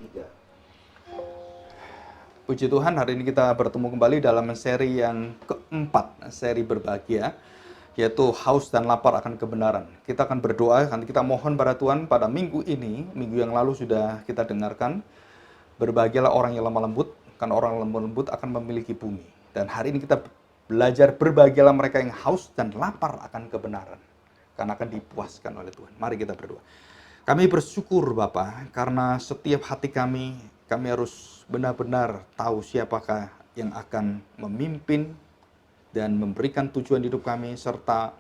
Tiga. Puji Tuhan, hari ini kita bertemu kembali dalam seri yang keempat, seri berbahagia, yaitu haus dan lapar akan kebenaran. Kita akan berdoa, kita mohon pada Tuhan pada minggu ini, minggu yang lalu sudah kita dengarkan, berbahagialah orang yang lemah lembut, karena orang lemah lembut akan memiliki bumi. Dan hari ini kita belajar berbahagialah mereka yang haus dan lapar akan kebenaran, karena akan dipuaskan oleh Tuhan. Mari kita berdoa. Kami bersyukur Bapa, karena setiap hati kami harus benar-benar tahu siapakah yang akan memimpin dan memberikan tujuan hidup kami, serta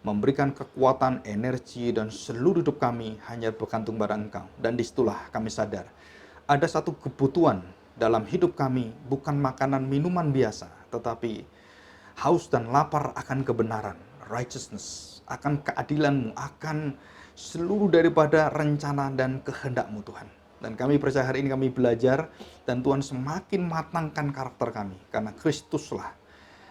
memberikan kekuatan, energi, dan seluruh hidup kami hanya bergantung pada Engkau. Dan disitulah kami sadar, ada satu kebutuhan dalam hidup kami, bukan makanan minuman biasa, tetapi haus dan lapar akan kebenaran, righteousness, akan keadilan-Mu, akan seluruh daripada rencana dan kehendak-Mu Tuhan. Dan kami percaya hari ini kami belajar, dan Tuhan semakin matangkan karakter kami, karena Kristuslah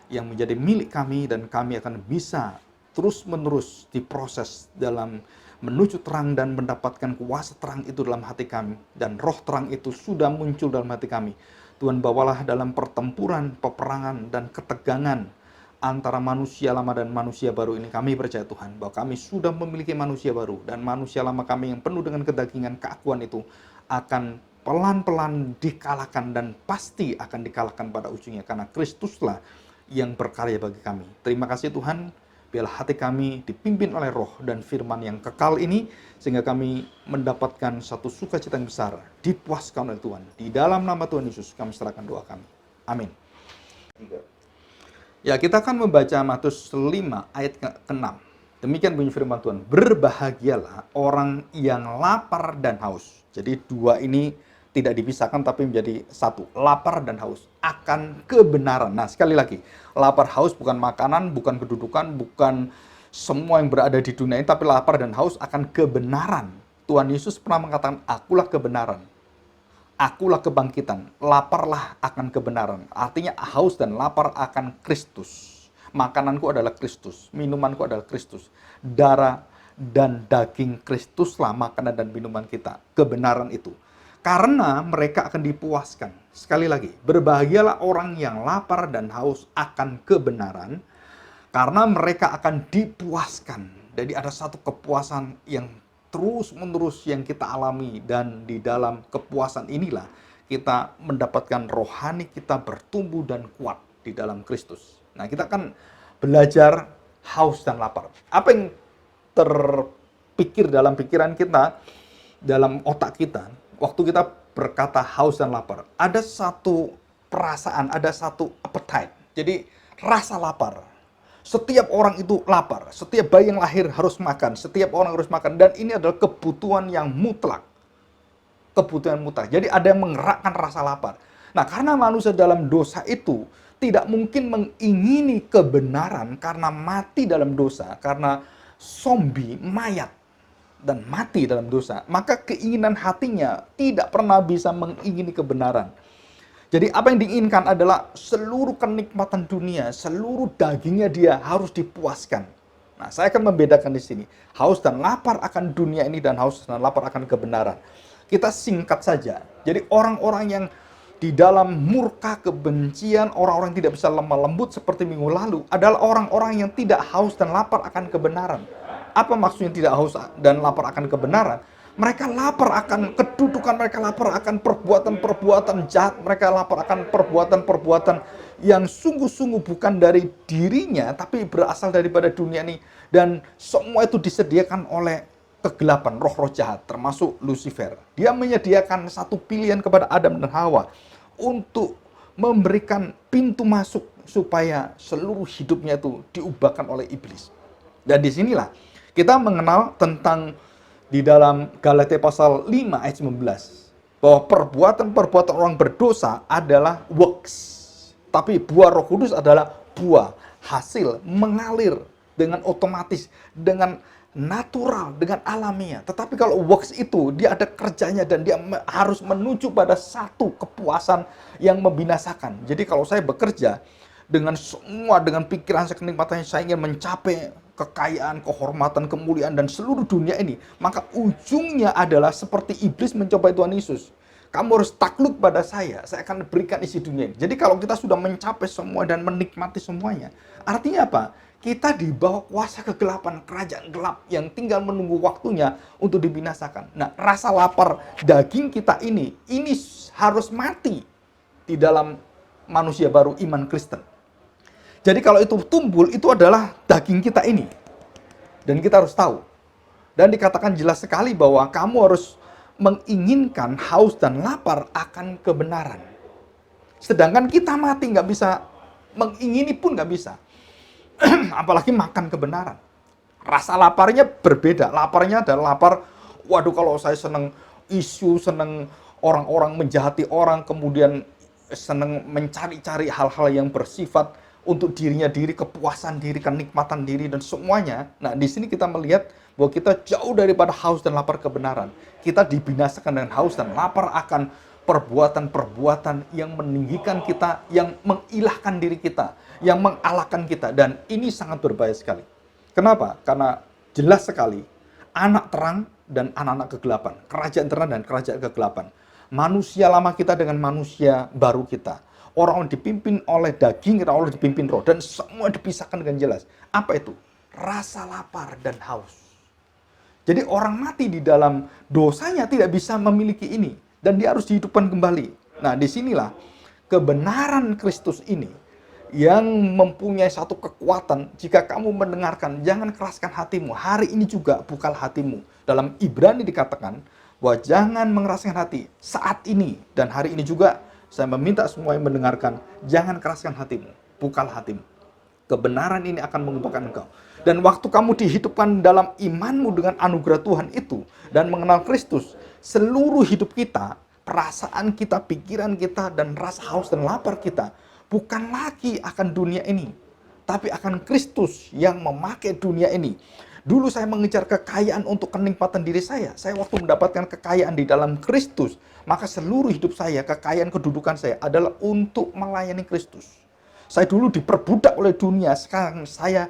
yang menjadi milik kami, dan kami akan bisa terus-menerus diproses dalam menuju terang dan mendapatkan kuasa terang itu dalam hati kami, dan roh terang itu sudah muncul dalam hati kami. Tuhan, bawalah dalam pertempuran, peperangan, dan ketegangan antara manusia lama dan manusia baru ini. Kami percaya Tuhan, bahwa kami sudah memiliki manusia baru, dan manusia lama kami yang penuh dengan kedagingan, keakuan itu akan pelan-pelan dikalahkan, dan pasti akan dikalahkan pada ujungnya, karena Kristuslah yang berkarya bagi kami. Terima kasih Tuhan, biarlah hati kami dipimpin oleh roh dan firman yang kekal ini, sehingga kami mendapatkan satu sukacita yang besar, dipuaskan oleh Tuhan. Di dalam nama Tuhan Yesus kami serahkan doa kami. Amin. Ya, kita akan membaca Matius 5 ayat ke-6. Demikian bunyi firman Tuhan, berbahagialah orang yang lapar dan haus. Jadi dua ini tidak dipisahkan tapi menjadi satu, lapar dan haus akan kebenaran. Nah, sekali lagi, lapar haus bukan makanan, bukan kedudukan, bukan semua yang berada di dunia ini, tapi lapar dan haus akan kebenaran. Tuhan Yesus pernah mengatakan, akulah kebenaran, akulah kebangkitan, laparlah akan kebenaran. Artinya haus dan lapar akan Kristus. Makananku adalah Kristus, minumanku adalah Kristus. Darah dan daging Kristuslah makanan dan minuman kita. Kebenaran itu. Karena mereka akan dipuaskan. Sekali lagi, berbahagialah orang yang lapar dan haus akan kebenaran, karena mereka akan dipuaskan. Jadi ada satu kepuasan yang terus-menerus yang kita alami, dan di dalam kepuasan inilah kita mendapatkan rohani kita bertumbuh dan kuat di dalam Kristus. Nah, kita akan belajar haus dan lapar. Apa yang terpikir dalam pikiran kita, dalam otak kita, waktu kita berkata haus dan lapar? Ada satu perasaan, ada satu appetite. Jadi, rasa lapar. Setiap orang itu lapar. Setiap bayi yang lahir harus makan. Setiap orang harus makan. Dan ini adalah kebutuhan yang mutlak. Kebutuhan mutlak. Jadi, ada yang menggerakkan rasa lapar. Nah, karena manusia dalam dosa itu tidak mungkin mengingini kebenaran karena mati dalam dosa, karena zombie, mayat, dan mati dalam dosa, maka keinginan hatinya tidak pernah bisa mengingini kebenaran. Jadi apa yang diinginkan adalah seluruh kenikmatan dunia, seluruh dagingnya dia harus dipuaskan. Nah, saya akan membedakan di sini. Haus dan lapar akan dunia ini, dan haus dan lapar akan kebenaran. Kita singkat saja. Jadi orang-orang yang di dalam murka kebencian, orang-orang yang tidak bisa lemah lembut seperti minggu lalu, adalah orang-orang yang tidak haus dan lapar akan kebenaran. Apa maksudnya tidak haus dan lapar akan kebenaran? Mereka lapar akan kedudukan, mereka lapar akan perbuatan-perbuatan jahat, mereka lapar akan perbuatan-perbuatan yang sungguh-sungguh bukan dari dirinya, tapi berasal daripada dunia ini. Dan semua itu disediakan oleh kegelapan, roh-roh jahat, termasuk Lucifer. Dia menyediakan satu pilihan kepada Adam dan Hawa untuk memberikan pintu masuk supaya seluruh hidupnya itu diubahkan oleh iblis. Dan disinilah kita mengenal tentang di dalam Galatia pasal 5 ayat 19, bahwa perbuatan-perbuatan orang berdosa adalah works. Tapi buah Roh Kudus adalah buah, hasil, mengalir dengan otomatis, dengan natural, dengan alamiah. Tetapi kalau works itu, dia ada kerjanya, dan dia harus menuju pada satu kepuasan yang membinasakan. Jadi kalau saya bekerja dengan semua, dengan pikiran saya, kenikmatannya, saya ingin mencapai kekayaan, kehormatan, kemuliaan, dan seluruh dunia ini, maka ujungnya adalah seperti iblis mencobai Tuhan Yesus. Kamu harus takluk pada saya akan berikan isi dunia ini. Jadi kalau kita sudah mencapai semua dan menikmati semuanya, artinya apa? Kita di bawah kuasa kegelapan, kerajaan gelap yang tinggal menunggu waktunya untuk dibinasakan. Nah, rasa lapar daging kita ini harus mati di dalam manusia baru iman Kristen. Jadi kalau itu tumbul, itu adalah daging kita ini. Dan kita harus tahu. Dan dikatakan jelas sekali bahwa kamu harus menginginkan, haus dan lapar akan kebenaran. Sedangkan kita mati nggak bisa, mengingini pun nggak bisa. Apalagi makan kebenaran. Rasa laparnya berbeda. Laparnya adalah lapar, waduh kalau saya seneng isu, seneng orang-orang menjahati orang, kemudian seneng mencari-cari hal-hal yang bersifat untuk dirinya diri, kepuasan diri, kenikmatan diri, dan semuanya. Nah, di sini kita melihat bahwa kita jauh daripada haus dan lapar kebenaran. Kita dibinasakan dengan haus dan lapar akan perbuatan-perbuatan yang meninggikan kita, yang mengilahkan diri kita, yang mengalahkan kita. Dan ini sangat berbahaya sekali. Kenapa? Karena jelas sekali, anak terang dan anak-anak kegelapan. Kerajaan terang dan kerajaan kegelapan. Manusia lama kita dengan manusia baru kita. Orang dipimpin oleh daging, orang dipimpin roh. Dan semua dipisahkan dengan jelas. Apa itu? Rasa lapar dan haus. Jadi orang mati di dalam dosanya tidak bisa memiliki ini. Dan dia harus dihidupkan kembali. Nah, disinilah kebenaran Kristus ini yang mempunyai satu kekuatan. Jika kamu mendengarkan, jangan keraskan hatimu. Hari ini juga bukalah hatimu. Dalam Ibrani dikatakan bahwa jangan mengeraskan hati saat ini. Dan hari ini juga saya meminta semua yang mendengarkan, jangan keraskan hatimu. Bukalah hatimu. Kebenaran ini akan mengubahkan engkau. Dan waktu kamu dihidupkan dalam imanmu dengan anugerah Tuhan itu, dan mengenal Kristus, seluruh hidup kita, perasaan kita, pikiran kita, dan rasa haus dan lapar kita, bukan lagi akan dunia ini, tapi akan Kristus yang memakai dunia ini. Dulu saya mengejar kekayaan untuk kenikmatan diri saya. Saya waktu mendapatkan kekayaan di dalam Kristus, maka seluruh hidup saya, kekayaan kedudukan saya adalah untuk melayani Kristus. Saya dulu diperbudak oleh dunia, sekarang saya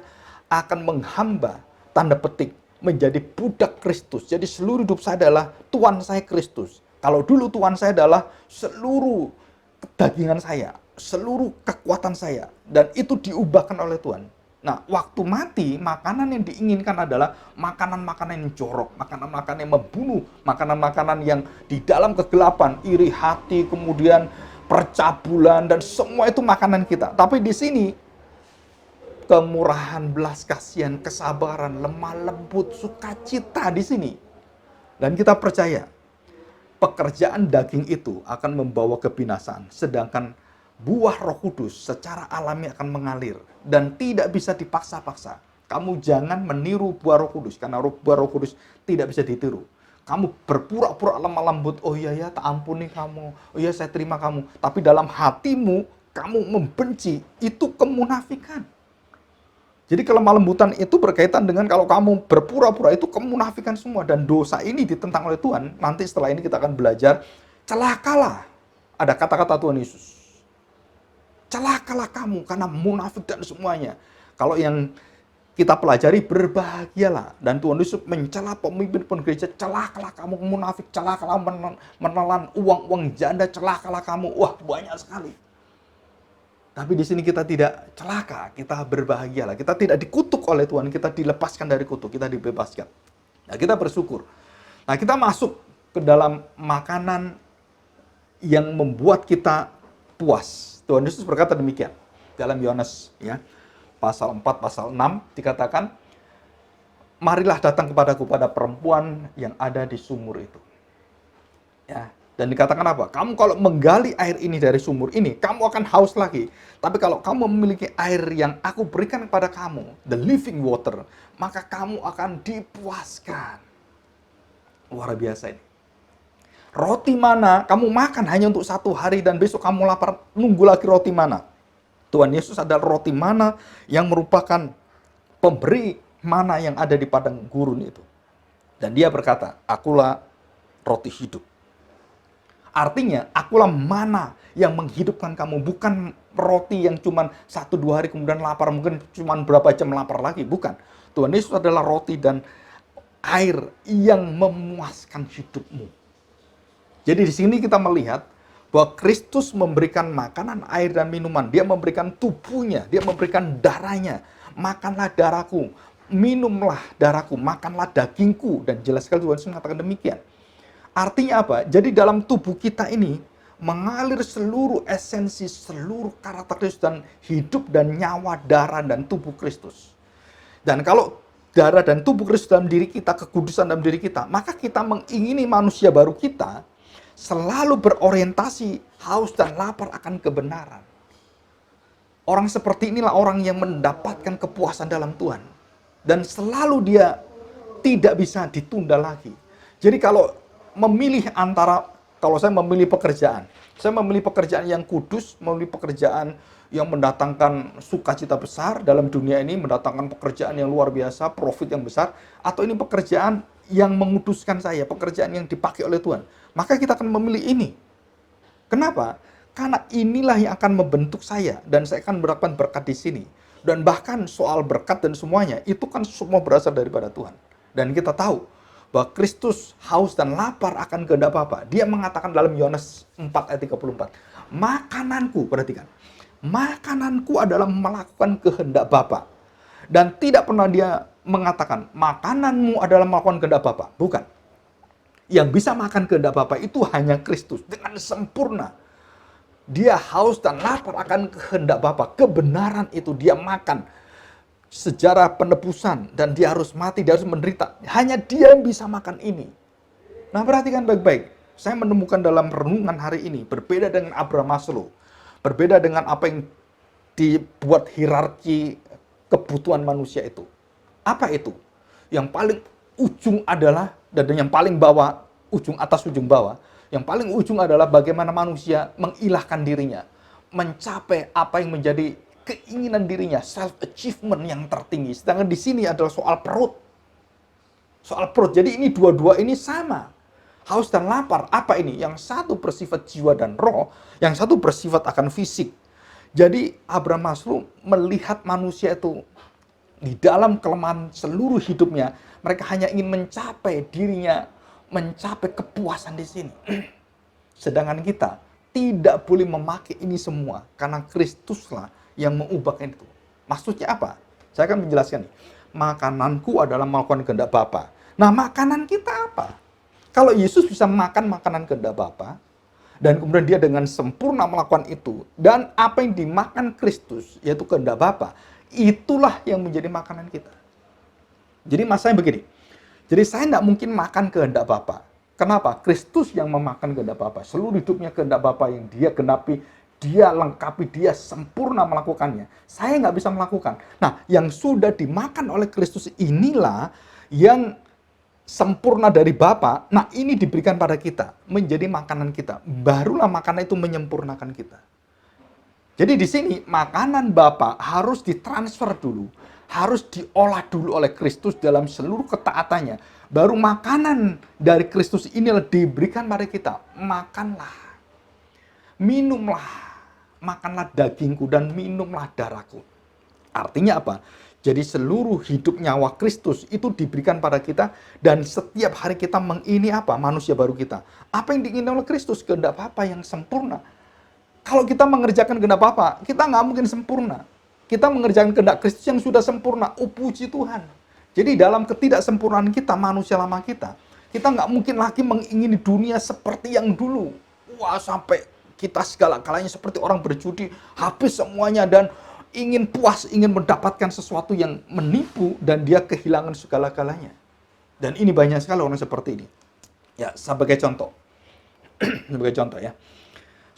akan menghamba, tanda petik, menjadi budak Kristus. Jadi seluruh hidup saya adalah Tuhan saya Kristus. Kalau dulu Tuhan saya adalah seluruh kedagingan saya, seluruh kekuatan saya. Dan itu diubahkan oleh Tuhan. Nah, waktu mati, makanan yang diinginkan adalah makanan-makanan yang jorok, makanan-makanan yang membunuh, makanan-makanan yang di dalam kegelapan, iri hati, kemudian percabulan, dan semua itu makanan kita. Tapi di sini, kemurahan, belas kasihan, kesabaran, lemah lembut, sukacita di sini. Dan kita percaya, pekerjaan daging itu akan membawa kebinasaan, sedangkan buah Roh Kudus secara alami akan mengalir dan tidak bisa dipaksa-paksa. Kamu jangan meniru buah Roh Kudus, karena buah Roh Kudus tidak bisa ditiru. Kamu berpura-pura lemah lembut, oh iya ya, tak ampuni kamu, oh iya saya terima kamu. Tapi dalam hatimu, kamu membenci, itu kemunafikan. Jadi kelemah lembutan itu berkaitan dengan kalau kamu berpura-pura, itu kemunafikan semua. Dan dosa ini ditentang oleh Tuhan. Nanti setelah ini kita akan belajar, celakalah. Ada kata-kata Tuhan Yesus. Celakalah kamu karena munafik dan semuanya. Kalau yang kita pelajari, berbahagialah. Dan Tuhan Yesus mencela pemimpin gereja, celakalah kamu munafik, celakalah menelan uang-uang janda, celakalah kamu. Wah, banyak sekali. Tapi di sini kita tidak celaka, kita berbahagialah. Kita tidak dikutuk oleh Tuhan, kita dilepaskan dari kutuk, kita dibebaskan. Nah, kita bersyukur. Nah, kita masuk ke dalam makanan yang membuat kita puas. Tuhan Yesus berkata demikian. Dalam Yohanes ya, pasal 4, pasal 6 dikatakan, marilah datang kepadaku pada perempuan yang ada di sumur itu. Ya. Dan dikatakan apa? Kamu kalau menggali air ini dari sumur ini, kamu akan haus lagi. Tapi kalau kamu memiliki air yang aku berikan kepada kamu, the living water, maka kamu akan dipuaskan. Luar biasa ini. Roti mana kamu makan hanya untuk 1 hari dan besok kamu lapar, nunggu lagi roti mana. Tuhan Yesus adalah roti mana yang merupakan pemberi mana yang ada di padang gurun itu. Dan dia berkata, akulah roti hidup. Artinya, akulah mana yang menghidupkan kamu. Bukan roti yang cuma 1-2 hari kemudian lapar. Mungkin cuma berapa jam lapar lagi. Bukan. Tuhan Yesus adalah roti dan air yang memuaskan hidupmu. Jadi di sini kita melihat bahwa Kristus memberikan makanan, air, dan minuman. Dia memberikan tubuhnya, dia memberikan darahnya. Makanlah darahku, minumlah darahku, makanlah dagingku. Dan jelas sekali Tuhan Yesus mengatakan demikian. Artinya apa? Jadi dalam tubuh kita ini mengalir seluruh esensi, seluruh karakter Kristus dan hidup dan nyawa, darah dan tubuh Kristus. Dan kalau darah dan tubuh Kristus dalam diri kita, kekudusan dalam diri kita, maka kita mengingini manusia baru kita selalu berorientasi haus dan lapar akan kebenaran. Orang seperti inilah orang yang mendapatkan kepuasan dalam Tuhan. Dan selalu dia tidak bisa ditunda lagi. Jadi kalau saya memilih pekerjaan, saya memilih pekerjaan yang kudus, memilih pekerjaan yang mendatangkan sukacita besar dalam dunia ini, mendatangkan pekerjaan yang luar biasa, profit yang besar, atau ini pekerjaan yang menguduskan saya, pekerjaan yang dipakai oleh Tuhan, maka kita akan memilih ini. Kenapa? Karena inilah yang akan membentuk saya, dan saya akan mendapatkan berkat di sini. Dan bahkan soal berkat dan semuanya, itu kan semua berasal daripada Tuhan. Dan kita tahu bahwa Kristus haus dan lapar akan kehendak Bapa. Dia mengatakan dalam Yohanes 4 ayat 34, makananku, perhatikan, makananku adalah melakukan kehendak Bapa. Dan tidak pernah dia mengatakan, makananmu adalah melakukan kehendak Bapa. Bukan. Yang bisa makan kehendak Bapa itu hanya Kristus dengan sempurna. Dia haus dan lapar akan kehendak Bapa. Kebenaran itu dia makan. Sejarah penebusan, dan dia harus mati, dia harus menderita. Hanya dia yang bisa makan ini. Nah, perhatikan baik-baik. Saya menemukan dalam renungan hari ini, berbeda dengan Abraham Maslow. Berbeda dengan apa yang dibuat hierarki kebutuhan manusia itu. Apa itu? Yang paling ujung adalah, dan yang paling bawah, ujung atas, ujung bawah. Yang paling ujung adalah bagaimana manusia mengilahkan dirinya. Mencapai apa yang menjadi keinginan dirinya, self-achievement yang tertinggi. Sedangkan di sini adalah soal perut. Soal perut. Jadi ini dua-dua ini sama. Haus dan lapar. Apa ini? Yang satu bersifat jiwa dan roh, yang satu bersifat akan fisik. Jadi Abraham Maslow melihat manusia itu di dalam kelemahan seluruh hidupnya, mereka hanya ingin mencapai dirinya, mencapai kepuasan di sini. Sedangkan kita tidak boleh memakai ini semua, karena Kristuslah yang mengubahkan itu. Maksudnya apa? Saya akan menjelaskan nih. Makananku adalah melakukan kehendak Bapa. Nah, makanan kita apa? Kalau Yesus bisa makan makanan kehendak Bapa, dan kemudian dia dengan sempurna melakukan itu, dan apa yang dimakan Kristus, yaitu kehendak Bapa, itulah yang menjadi makanan kita. Jadi masalahnya begini. Jadi saya tidak mungkin makan kehendak Bapa. Kenapa? Kristus yang memakan kehendak Bapa. Seluruh hidupnya kehendak Bapa yang dia genapi, dia lengkapi, dia sempurna melakukannya. Saya nggak bisa melakukan. Nah, yang sudah dimakan oleh Kristus inilah yang sempurna dari Bapa. Nah, ini diberikan pada kita, menjadi makanan kita. Barulah makanan itu menyempurnakan kita. Jadi di sini makanan Bapa harus ditransfer dulu, harus diolah dulu oleh Kristus dalam seluruh ketaatannya. Baru makanan dari Kristus inilah diberikan pada kita. Makanlah, minumlah. Makanlah dagingku dan minumlah darahku. Artinya apa? Jadi seluruh hidup nyawa Kristus itu diberikan pada kita, dan setiap hari kita mengini apa? Manusia baru kita. Apa yang diinginkan oleh Kristus? Kehendak Bapa yang sempurna. Kalau kita mengerjakan kehendak Bapa, kita nggak mungkin sempurna. Kita mengerjakan kehendak Kristus yang sudah sempurna. Oh, puji Tuhan. Jadi dalam ketidaksempurnaan kita, manusia lama kita nggak mungkin lagi mengingini dunia seperti yang dulu. Wah, sampai kita segala-galanya seperti orang berjudi, habis semuanya dan ingin puas, ingin mendapatkan sesuatu yang menipu, dan dia kehilangan segala-galanya. Dan ini banyak sekali orang seperti ini. Ya, sebagai contoh. Sebagai contoh ya.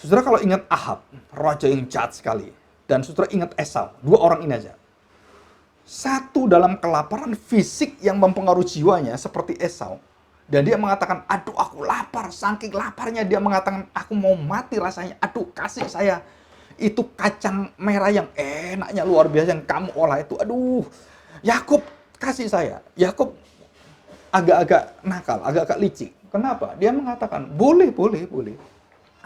Saudara kalau ingat Ahab, raja yang jahat sekali. Dan saudara ingat Esau, dua orang ini aja. Satu dalam kelaparan fisik yang mempengaruhi jiwanya seperti Esau. Dan dia mengatakan, aduh aku lapar. Saking laparnya dia mengatakan, aku mau mati rasanya. Aduh kasih saya itu kacang merah yang enaknya luar biasa yang kamu olah itu. Aduh, Yakub kasih saya. Yakub agak-agak nakal, agak-agak licik. Kenapa? Dia mengatakan, boleh.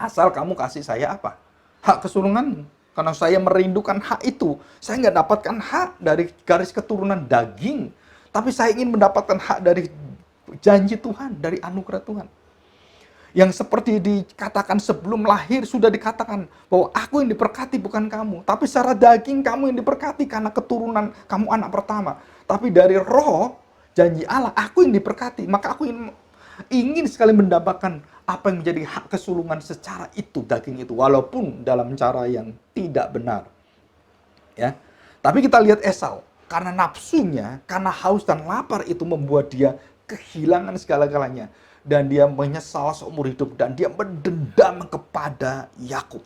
Asal kamu kasih saya apa? Hak kesulunganmu. Karena saya merindukan hak itu. Saya nggak dapatkan hak dari garis keturunan daging. Tapi saya ingin mendapatkan hak dari janji Tuhan, dari anugerah Tuhan. Yang seperti dikatakan sebelum lahir sudah dikatakan bahwa aku yang diberkati bukan kamu. Tapi secara daging kamu yang diberkati karena keturunan kamu anak pertama. Tapi dari roh, janji Allah, aku yang diberkati. Maka aku ingin sekali mendapatkan apa yang menjadi hak kesulungan secara itu, daging itu. Walaupun dalam cara yang tidak benar. Ya. Tapi kita lihat Esau. Karena nafsunya, karena haus dan lapar itu membuat dia kehilangan segala-galanya. Dan dia menyesal seumur hidup. Dan dia mendendam kepada Yakub.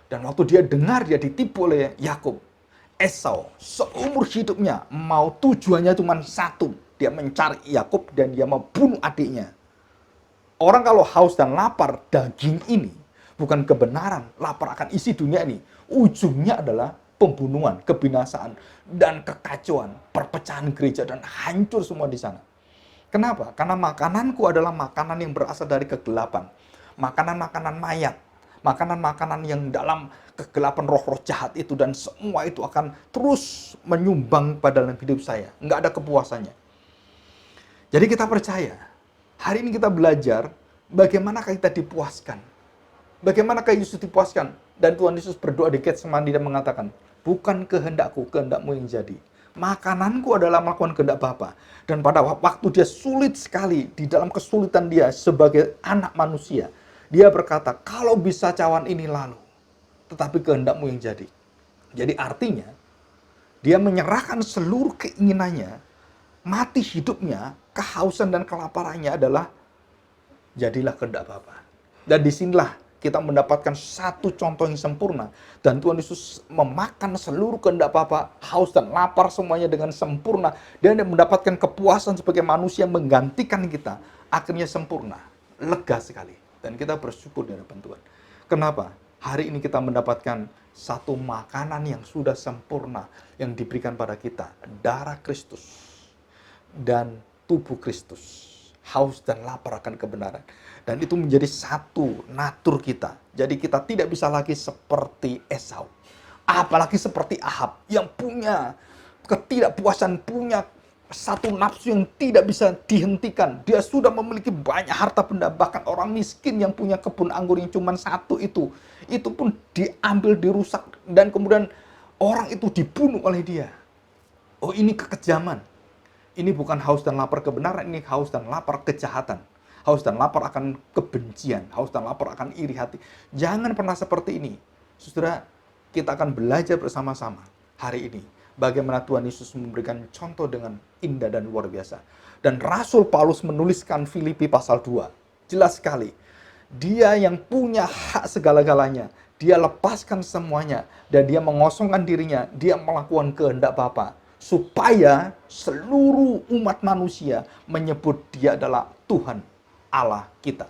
Dan waktu dia dengar dia ditipu oleh Yakub, Esau seumur hidupnya mau tujuannya cuma satu. Dia mencari Yakub dan dia mau bunuh adiknya. Orang kalau haus dan lapar daging ini, bukan kebenaran, lapar akan isi dunia ini. Ujungnya adalah pembunuhan, kebinasaan, dan kekacauan, perpecahan gereja, dan hancur semua di sana. Kenapa? Karena makananku adalah makanan yang berasal dari kegelapan. Makanan-makanan mayat. Makanan-makanan yang dalam kegelapan roh-roh jahat itu. Dan semua itu akan terus menyumbang pada dalam hidup saya. Nggak ada kepuasannya. Jadi kita percaya. Hari ini kita belajar bagaimanakah kita dipuaskan. Bagaimanakah Yesus dipuaskan. Dan Tuhan Yesus berdoa di Getsemani dan mengatakan, bukan kehendakku, kehendakmu yang jadi. Makananku adalah melakukan kehendak Bapa. Dan pada waktu dia sulit sekali, di dalam kesulitan dia sebagai anak manusia, dia berkata, kalau bisa cawan ini lalu, tetapi kehendakmu yang jadi. Jadi artinya, dia menyerahkan seluruh keinginannya, mati hidupnya, kehausan dan kelaparannya adalah, jadilah kehendak Bapa. Dan disinilah kita mendapatkan satu contoh yang sempurna. Dan Tuhan Yesus memakan seluruh kehendak Bapa, haus dan lapar semuanya dengan sempurna. Dan dia mendapatkan kepuasan sebagai manusia menggantikan kita. Akhirnya sempurna, lega sekali. Dan kita bersyukur di hadapan Tuhan. Kenapa? Hari ini kita mendapatkan satu makanan yang sudah sempurna yang diberikan pada kita. Darah Kristus dan tubuh Kristus. Haus dan lapar akan kebenaran. Dan itu menjadi satu natur kita. Jadi kita tidak bisa lagi seperti Esau. Apalagi seperti Ahab yang punya ketidakpuasan, punya satu nafsu yang tidak bisa dihentikan. Dia sudah memiliki banyak harta benda. Bahkan orang miskin yang punya kebun anggur yang cuma satu itu pun diambil, dirusak. Dan kemudian orang itu dibunuh oleh dia. Oh, ini kekejaman. Ini bukan haus dan lapar kebenaran, ini haus dan lapar kejahatan. Haus dan lapar akan kebencian, haus dan lapar akan iri hati. Jangan pernah seperti ini. Saudara, kita akan belajar bersama-sama hari ini bagaimana Tuhan Yesus memberikan contoh dengan indah dan luar biasa. Dan Rasul Paulus menuliskan Filipi pasal 2. Jelas sekali. Dia yang punya hak segala-galanya. Dia lepaskan semuanya. Dan dia mengosongkan dirinya. Dia melakukan kehendak Bapa. Supaya seluruh umat manusia menyebut dia adalah Tuhan Allah kita.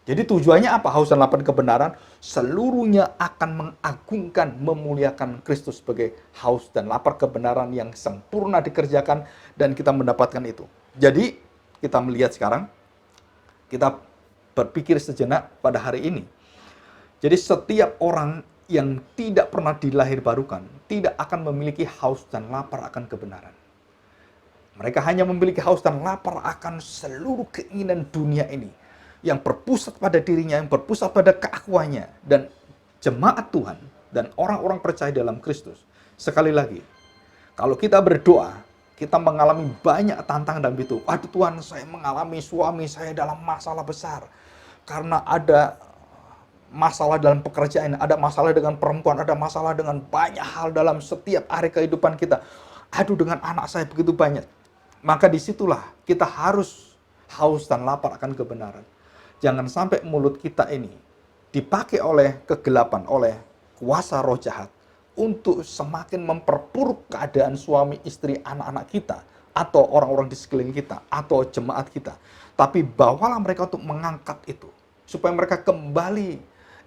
Jadi tujuannya apa? Haus dan lapar kebenaran, seluruhnya akan mengagungkan, memuliakan Kristus sebagai haus dan lapar kebenaran yang sempurna dikerjakan, dan kita mendapatkan itu. Jadi kita melihat sekarang, kita berpikir sejenak pada hari ini. Jadi setiap orang yang tidak pernah dilahirbarukan, tidak akan memiliki haus dan lapar akan kebenaran. Mereka hanya memiliki haus dan lapar akan seluruh keinginan dunia ini, yang berpusat pada dirinya, yang berpusat pada keakuannya. Dan jemaat Tuhan dan orang-orang percaya dalam Kristus, sekali lagi, kalau kita berdoa, kita mengalami banyak tantangan dalam itu. Aduh Tuhan, saya mengalami suami saya dalam masalah besar. Karena ada masalah dalam pekerjaan, ada masalah dengan perempuan, ada masalah dengan banyak hal dalam setiap hari kehidupan kita. Aduh, dengan anak saya begitu banyak. Maka disitulah kita harus haus dan lapar akan kebenaran. Jangan sampai mulut kita ini dipakai oleh kegelapan, oleh kuasa roh jahat untuk semakin memperburuk keadaan suami, istri, anak-anak kita, atau orang-orang di sekeliling kita, atau jemaat kita. Tapi bawalah mereka untuk mengangkat itu, supaya mereka kembali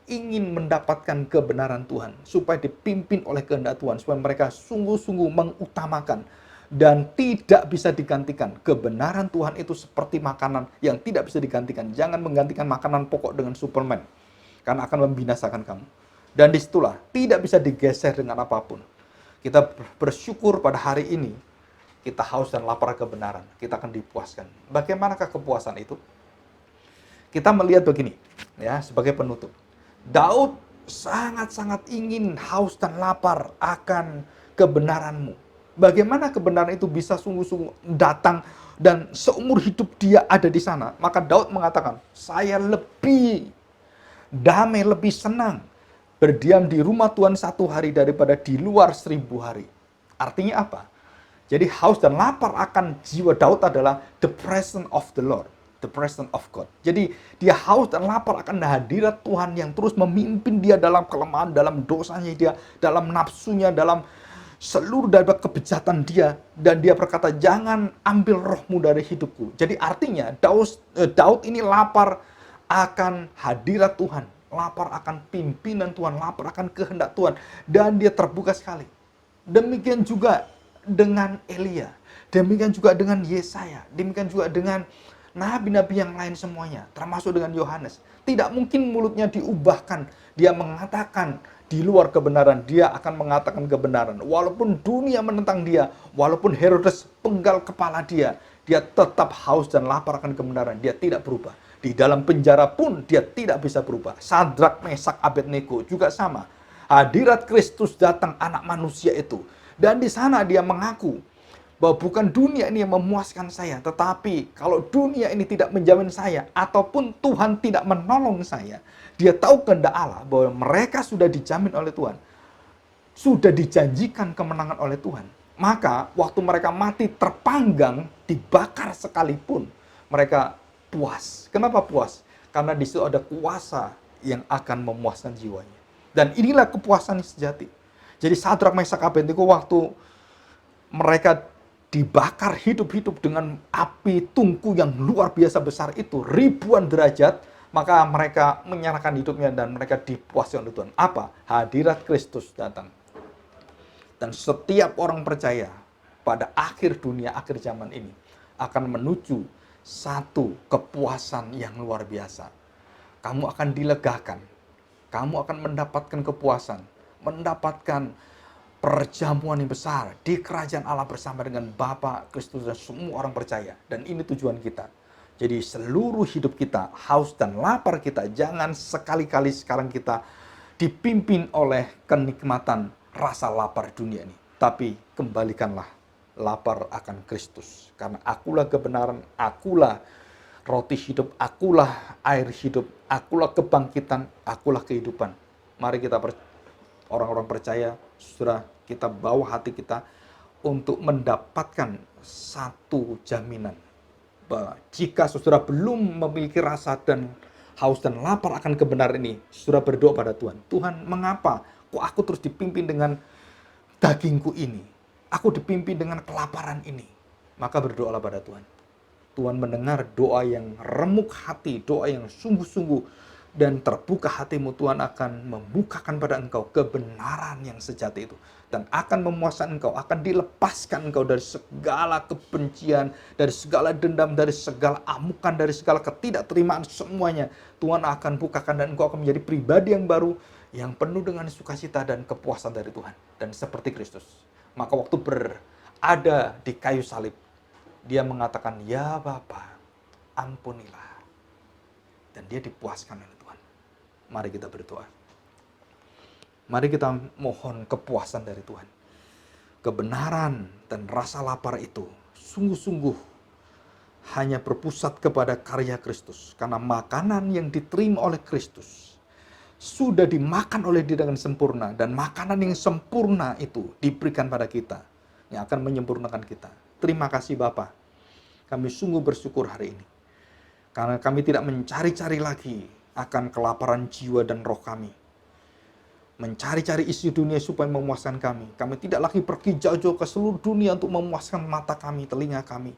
ingin mendapatkan kebenaran Tuhan, supaya dipimpin oleh kehendak Tuhan, supaya mereka sungguh-sungguh mengutamakan dan tidak bisa digantikan. Kebenaran Tuhan itu seperti makanan yang tidak bisa digantikan. Jangan menggantikan makanan pokok dengan suplemen, karena akan membinasakan kamu. Dan disitulah tidak bisa digeser dengan apapun. Kita bersyukur pada hari ini, kita haus dan lapar kebenaran, kita akan dipuaskan. Bagaimanakah kepuasan itu? Kita melihat begini, ya, sebagai penutup. Daud sangat-sangat ingin haus dan lapar akan kebenaranmu. Bagaimana kebenaran itu bisa sungguh-sungguh datang dan seumur hidup dia ada di sana? Maka Daud mengatakan, saya lebih damai, lebih senang berdiam di rumah Tuhan 1 hari daripada di luar 1000 hari. Artinya apa? Jadi haus dan lapar akan jiwa Daud adalah the presence of the Lord, the presence of God. Jadi dia haus dan lapar akan hadirat Tuhan yang terus memimpin dia dalam kelemahan, dalam dosanya dia, dalam nafsunya, dalam seluruh dari kebejatan dia. Dan dia berkata, jangan ambil rohmu dari hidupku. Jadi artinya Daud ini lapar akan hadirat Tuhan, lapar akan pimpinan Tuhan, lapar akan kehendak Tuhan. Dan dia terbuka sekali. Demikian juga dengan Elia, demikian juga dengan Yesaya, demikian juga dengan nabi-nabi yang lain semuanya, termasuk dengan Yohanes. Tidak mungkin mulutnya diubahkan. Dia mengatakan di luar kebenaran, dia akan mengatakan kebenaran. Walaupun dunia menentang dia, walaupun Herodes penggal kepala dia tetap haus dan lapar akan kebenaran. Dia tidak berubah. Di dalam penjara pun dia tidak bisa berubah. Sadrak, Mesak, Abednego juga sama. Hadirat Kristus datang, anak manusia itu. Dan di sana dia mengaku bahwa bukan dunia ini yang memuaskan saya, tetapi kalau dunia ini tidak menjamin saya, ataupun Tuhan tidak menolong saya, dia tahu kehendak Allah bahwa mereka sudah dijamin oleh Tuhan, sudah dijanjikan kemenangan oleh Tuhan. Maka waktu mereka mati terpanggang, dibakar sekalipun, mereka puas. Kenapa puas? Karena di situ ada kuasa yang akan memuaskan jiwanya. Dan inilah kepuasan sejati. Jadi Sadrak, Mesak, Abednego waktu mereka dibakar hidup-hidup dengan api tungku yang luar biasa besar itu, ribuan derajat, maka mereka menyerahkan hidupnya dan mereka dipuaskan oleh Tuhan. Apa? Hadirat Kristus datang. Dan setiap orang percaya pada akhir dunia, akhir zaman ini akan menuju satu kepuasan yang luar biasa. Kamu akan dilegakan. Kamu akan mendapatkan kepuasan, mendapatkan perjamuan yang besar di kerajaan Allah bersama dengan Bapa, Kristus, dan semua orang percaya. Dan ini tujuan kita. Jadi seluruh hidup kita, haus dan lapar kita, jangan sekali-kali sekarang kita dipimpin oleh kenikmatan rasa lapar dunia ini. Tapi kembalikanlah lapar akan Kristus. Karena akulah kebenaran, akulah roti hidup, akulah air hidup, akulah kebangkitan, akulah kehidupan. Mari kita orang-orang percaya, saudara, kita bawa hati kita untuk mendapatkan satu jaminan bahwa jika saudara belum memiliki rasa dan haus dan lapar akan kebenaran ini, saudara berdoa pada Tuhan. Tuhan, mengapa kok aku terus dipimpin dengan dagingku ini? Aku dipimpin dengan kelaparan ini. Maka berdoalah pada Tuhan. Tuhan mendengar doa yang remuk hati, doa yang sungguh-sungguh dan terbuka hatimu. Tuhan akan membukakan pada engkau kebenaran yang sejati itu. Dan akan memuaskan engkau, akan dilepaskan engkau dari segala kebencian, dari segala dendam, dari segala amukan, dari segala ketidakterimaan semuanya. Tuhan akan bukakan dan engkau akan menjadi pribadi yang baru, yang penuh dengan sukacita dan kepuasan dari Tuhan. Dan seperti Kristus. Maka waktu berada di kayu salib, dia mengatakan, ya Bapa, ampunilah. Dan dia dipuaskan oleh Tuhan. Mari kita berdoa. Mari kita mohon kepuasan dari Tuhan. Kebenaran dan rasa lapar itu sungguh-sungguh hanya berpusat kepada karya Kristus. Karena makanan yang diterima oleh Kristus sudah dimakan oleh Dia dengan sempurna. Dan makanan yang sempurna itu diberikan pada kita, yang akan menyempurnakan kita. Terima kasih Bapa. Kami sungguh bersyukur hari ini. Karena kami tidak mencari-cari lagi akan kelaparan jiwa dan roh kami. Mencari-cari isi dunia supaya memuaskan kami. Kami tidak lagi pergi jauh-jauh ke seluruh dunia untuk memuaskan mata kami, telinga kami.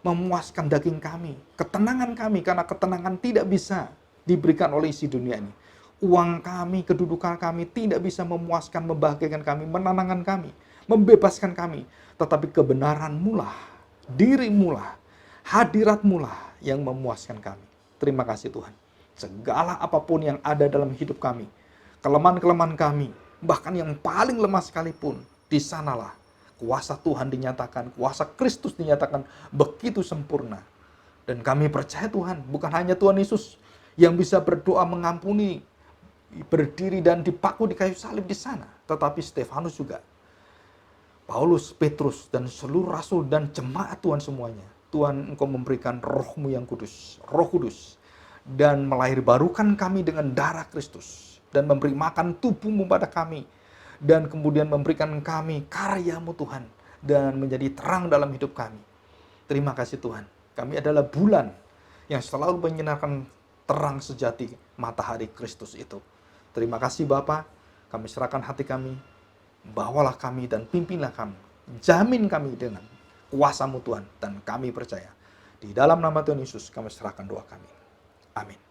Memuaskan daging kami, ketenangan kami. Karena ketenangan tidak bisa diberikan oleh isi dunia ini. Uang kami, kedudukan kami tidak bisa memuaskan, membahagiakan kami, menenangkan kami, membebaskan kami. Tetapi kebenaran-Mu lah, diri-Mu lah, hadirat-Mu lah yang memuaskan kami. Terima kasih Tuhan. Segala apapun yang ada dalam hidup kami, kelemahan-kelemahan kami, bahkan yang paling lemah sekalipun, di sanalah kuasa Tuhan dinyatakan, kuasa Kristus dinyatakan begitu sempurna. Dan kami percaya Tuhan, bukan hanya Tuhan Yesus yang bisa berdoa mengampuni, berdiri dan dipaku di kayu salib di sana. Tetapi Stefanus juga, Paulus, Petrus, dan seluruh rasul dan jemaat Tuhan semuanya. Tuhan, Engkau memberikan Roh-Mu yang kudus, Roh Kudus, dan melahirbarukan kami dengan darah Kristus, dan memberi makan tubuh-Mu pada kami, dan kemudian memberikan kami karya-Mu Tuhan, dan menjadi terang dalam hidup kami. Terima kasih Tuhan, kami adalah bulan yang selalu menyinarkan terang sejati matahari Kristus itu. Terima kasih Bapa, kami serahkan hati kami, bawalah kami dan pimpinlah kami, jamin kami dengan kuasa-Mu Tuhan, dan kami percaya. Di dalam nama Tuhan Yesus kami serahkan doa kami. Amin.